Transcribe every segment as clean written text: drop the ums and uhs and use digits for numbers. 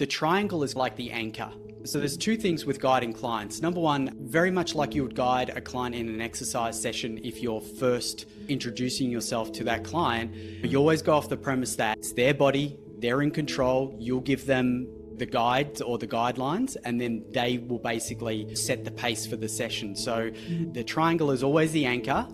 The triangle is like the anchor. So there's two things with guiding clients. Number one, very much like you would guide a client in an exercise session if you're first introducing yourself to that client, you always go off the premise that it's their body, they're in control, you'll give them the guides or the guidelines, and then they will basically set the pace for the session. So the triangle is always the anchor,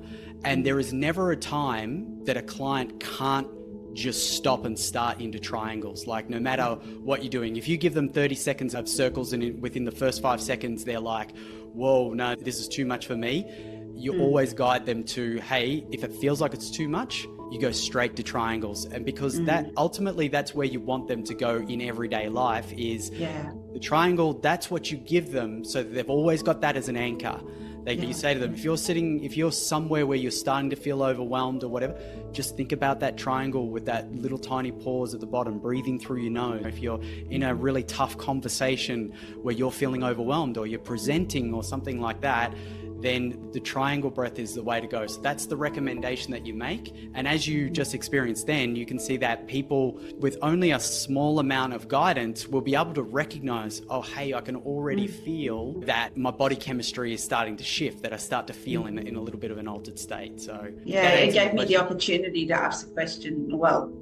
and there is never a time that a client can't just stop and start into triangles. Like, no matter what you're doing, if you give them 30 seconds of circles and within the first 5 seconds they're like, whoa, no, this is too much for me, you always guide them to, hey, if it feels like it's too much, you go straight to triangles. And because that ultimately that's where you want them to go in everyday life, is the triangle. That's what you give them, so that they've always got that as an anchor. You say to them, if you're somewhere where you're starting to feel overwhelmed or whatever, just think about that triangle with that little tiny pause at the bottom, breathing through your nose. If you're in a really tough conversation where you're feeling overwhelmed, or you're presenting or something like that, then the triangle breath is the way to go. So that's the recommendation that you make. And as you just experienced then, you can see that people with only a small amount of guidance will be able to recognize, oh, hey, I can already feel that my body chemistry is starting to shift, that I start to feel in a little bit of an altered state. So yeah, it gave me the opportunity to ask the question. Well,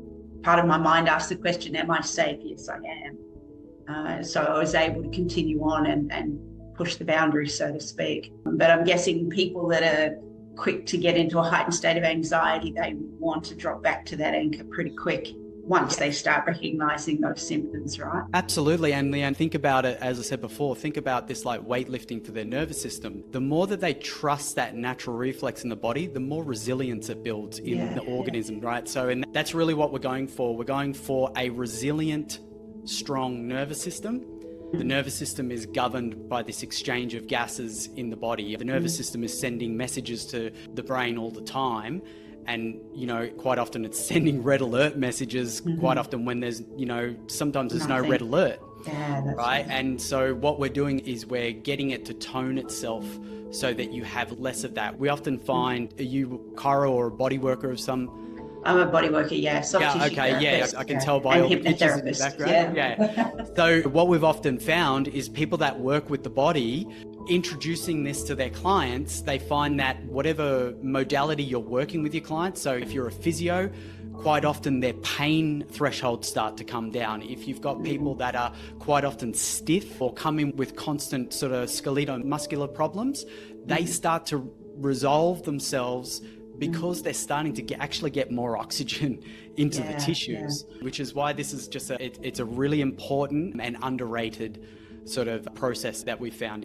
part of my mind asked the question, am I safe? Yes, I am. So I was able to continue on and push the boundaries, so to speak. But I'm guessing people that are quick to get into a heightened state of anxiety, they want to drop back to that anchor pretty quick once they start recognizing those symptoms, right? Absolutely. And Leanne, think about it, as I said before, think about this like weightlifting for their nervous system. The more that they trust that natural reflex in the body, the more resilience it builds in the organism, right? So, and that's really what we're going for. We're going for a resilient, strong nervous system. The nervous system is governed by this exchange of gases in the body. The nervous system is sending messages to the brain all the time. And, quite often it's sending red alert messages quite often when there's, sometimes there's no red alert. Yeah, that's right. And so what we're doing is we're getting it to tone itself so that you have less of that. We often find, are you chiro or a body worker of some? I'm a body worker, soft tissue therapist, I can tell by all the pictures in the background. So what we've often found is people that work with the body, introducing this to their clients, they find that whatever modality you're working with your clients, so if you're a physio, quite often their pain thresholds start to come down. If you've got people that are quite often stiff or come in with constant sort of skeletal-muscular problems, they start to resolve themselves because they're starting to actually get more oxygen into the tissues, which is why this is just it's a really important and underrated sort of process that we found.